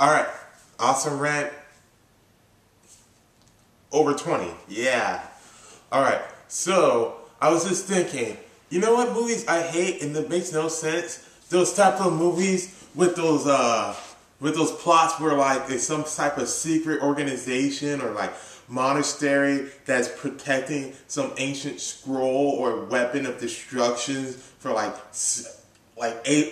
Alright, awesome rant. Over 20. Yeah. Alright, so I was just thinking, you know what movies I hate and that makes no sense? Those type of movies with those plots where like it's some type of secret organization or like monastery that's protecting some ancient scroll or weapon of destruction for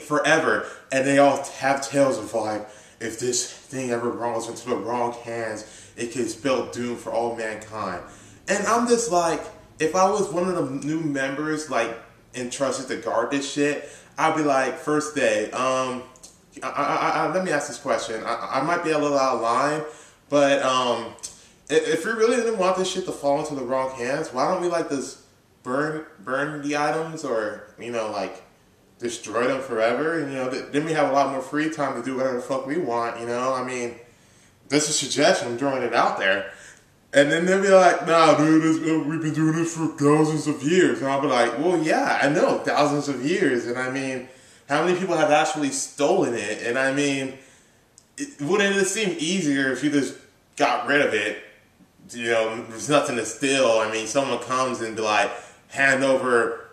forever, and they all have tales of like, if this thing ever rolls into the wrong hands, it can spell doom for all mankind. And I'm just like, if I was one of the new members like entrusted to guard this shit, I'd be like, first day, let me ask this question. I might be a little out of line, but if we really didn't want this shit to fall into the wrong hands, why don't we like just burn the items, or like destroy them forever? And then we have a lot more free time to do whatever the fuck we want. I mean, that's a suggestion. I'm throwing it out there. And then they'll be like, nah, dude, we've been doing this for thousands of years. And I'll be like, well, yeah, I know, thousands of years. And I mean, how many people have actually stolen it? And I mean, wouldn't it seem easier if you just got rid of it? There's nothing to steal. I mean, someone comes and be like, hand over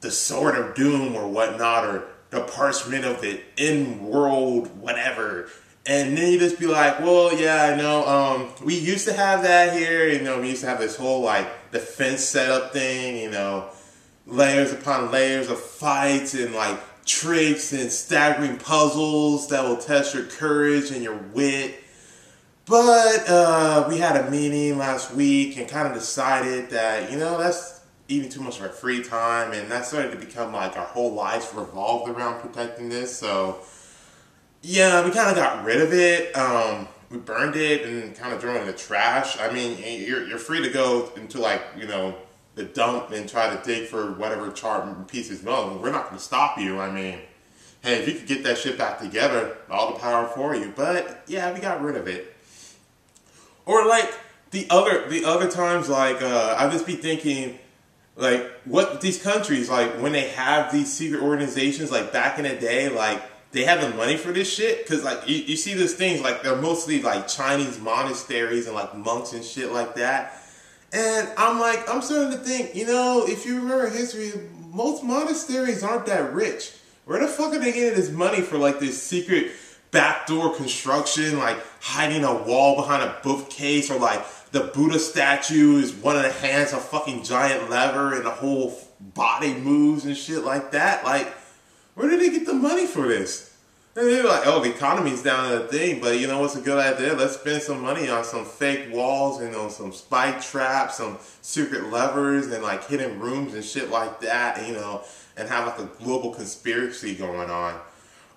the sword of doom or whatnot, or the parchment of the in-world whatever. And then you just be like, well, yeah, I know, we used to have that here, we used to have this whole, like, defense setup thing, layers upon layers of fights and, like, tricks and staggering puzzles that will test your courage and your wit. But, we had a meeting last week and kind of decided that, that's eating too much of our free time, and that started to become, like, our whole lives revolved around protecting this, so yeah, we kind of got rid of it. We burned it and kind of threw it in the trash. I mean, you're free to go into like, the dump and try to dig for whatever charred pieces. No, we're not going to stop you. I mean, hey, if you could get that shit back together, all the power for you. But yeah, we got rid of it. Or like the other times, like I just be thinking, like, what these countries, like when they have these secret organizations, like back in the day, like, they have the money for this shit? Because, like, you see these things, like, they're mostly, like, Chinese monasteries and, like, monks and shit like that. And I'm, like, I'm starting to think, if you remember history, most monasteries aren't that rich. Where the fuck are they getting this money for, like, this secret backdoor construction, like, hiding a wall behind a bookcase, or, like, the Buddha statue is one of the hands a fucking giant lever and the whole body moves and shit like that? Like, where did they get the money for this? And they're like, oh, the economy's down at the thing, but what's a good idea? Let's spend some money on some fake walls and on some spike traps, some secret levers, and like hidden rooms and shit like that, and have like a global conspiracy going on.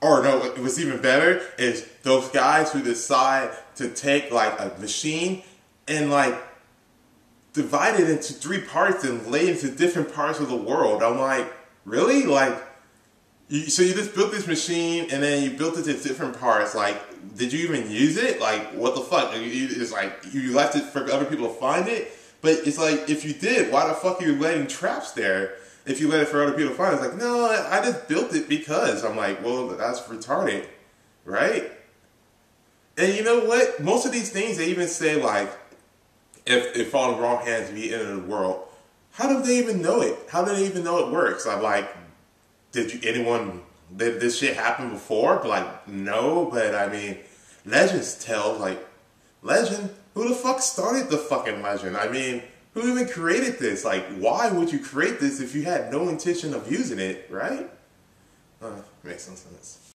Or no, what's even better is those guys who decide to take like a machine and like divide it into 3 parts and lay into different parts of the world. I'm like, really? Like, so you just built this machine and then you built it to different parts. Like, did you even use it? Like, what the fuck? It's like, you left it for other people to find it? But it's like, if you did, why the fuck are you letting traps there? If you let it for other people to find it, it's like, no, I just built it because. I'm like, well, that's retarded, right? And you know what? Most of these things, they even say like, if it falls in the wrong hands, be the end of the world. How do they even know it? How do they even know it works? I'm like, did this shit happen before? But like, no, but I mean, legends tell, like, legend? Who the fuck started the fucking legend? I mean, who even created this? Like, why would you create this if you had no intention of using it, right? Makes no sense.